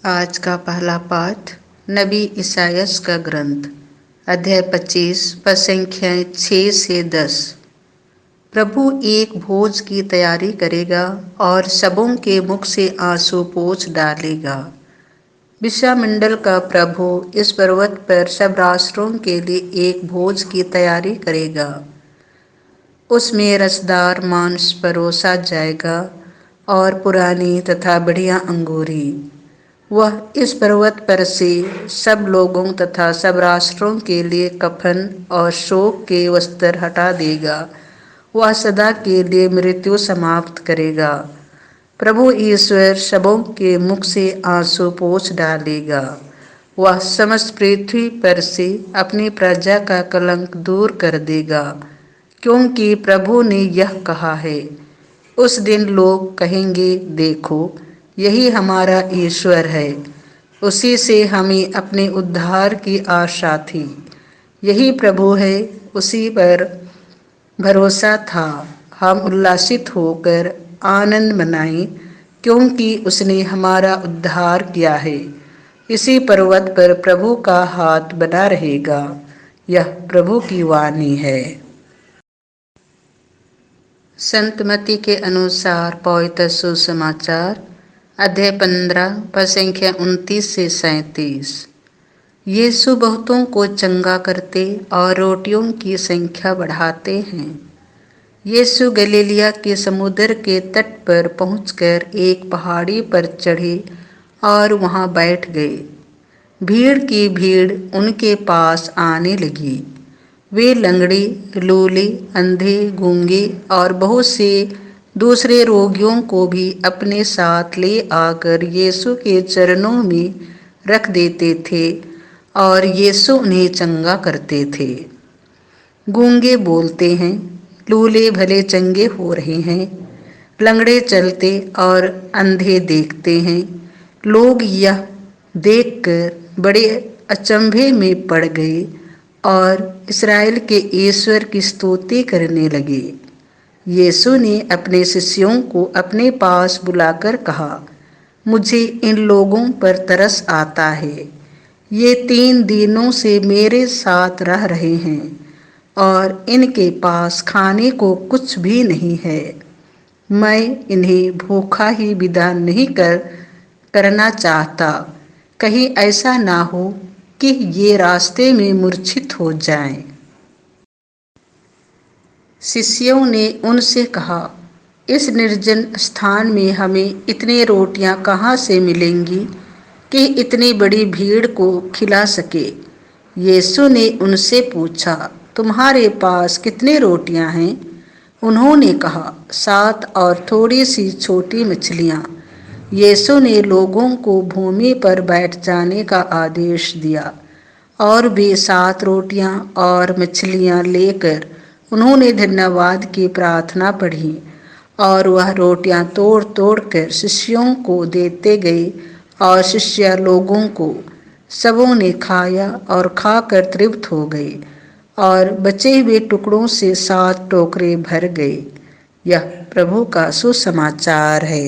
आज का पहला पाठ नबी ईसायास का ग्रंथ अध्याय 25 पद संख्याएं 6 से 10। प्रभु एक भोज की तैयारी करेगा और सबों के मुख से आंसू पोंछ डालेगा। विश्वमंडल का प्रभु इस पर्वत पर सब राष्ट्रों के लिए एक भोज की तैयारी करेगा। उसमें रसदार मांस परोसा जाएगा और पुरानी तथा बढ़िया अंगूरी। वह इस पर्वत पर से सब लोगों तथा सब राष्ट्रों के लिए कफन और शोक के वस्त्र हटा देगा। वह सदा के लिए मृत्यु समाप्त करेगा। प्रभु ईश्वर सबों के मुख से आंसू पोंछ डालेगा। वह समस्त पृथ्वी पर से अपनी प्रजा का कलंक दूर कर देगा, क्योंकि प्रभु ने यह कहा है। उस दिन लोग कहेंगे, देखो, यही हमारा ईश्वर है, उसी से हमें अपने उद्धार की आशा थी। यही प्रभु है, उसी पर भरोसा था। हम उल्लासित होकर आनंद मनाएं, क्योंकि उसने हमारा उद्धार किया है। इसी पर्वत पर प्रभु का हाथ बना रहेगा। यह प्रभु की वाणी है। संत मत्ती के अनुसार पवित्र सुसमाचार अध्याय 15 पद संख्या 29 से 37। यीशु बहुतों को चंगा करते और रोटियों की संख्या बढ़ाते हैं। यीशु गलीलिया के समुद्र के तट पर पहुंचकर एक पहाड़ी पर चढ़े और वहां बैठ गए। भीड़ की भीड़ उनके पास आने लगी। वे लंगड़े, लूले, अंधे, गूंगे और बहुत से दूसरे रोगियों को भी अपने साथ ले आकर यीशु के चरणों में रख देते थे और यीशु उन्हें चंगा करते थे। गूंगे बोलते हैं, लूले भले चंगे हो रहे हैं, लंगड़े चलते और अंधे देखते हैं। लोग यह देखकर बड़े अचंभे में पड़ गए और इस्राएल के ईश्वर की स्तुति करने लगे। यीशु ने अपने शिष्यों को अपने पास बुलाकर कहा, मुझे इन लोगों पर तरस आता है। ये 3 दिनों से मेरे साथ रह रहे हैं और इनके पास खाने को कुछ भी नहीं है। मैं इन्हें भूखा ही विदा नहीं करना चाहता, कहीं ऐसा ना हो कि ये रास्ते में मूर्छित हो जाएं। शिष्यों ने उनसे कहा, इस निर्जन स्थान में हमें इतनी रोटियां कहाँ से मिलेंगी कि इतनी बड़ी भीड़ को खिला सके। यीशु ने उनसे पूछा, तुम्हारे पास कितनी रोटियां हैं? उन्होंने कहा, 7 और थोड़ी सी छोटी मछलियां। यीशु ने लोगों को भूमि पर बैठ जाने का आदेश दिया और वे 7 रोटियां और मछलियां लेकर उन्होंने धन्यवाद की प्रार्थना पढ़ी और वह रोटियां तोड़ तोड़ कर शिष्यों को देते गए और शिष्य लोगों को। सबों ने खाया और खाकर तृप्त हो गए और बचे हुए टुकड़ों से 7 टोकरे भर गए। यह प्रभु का सुसमाचार है।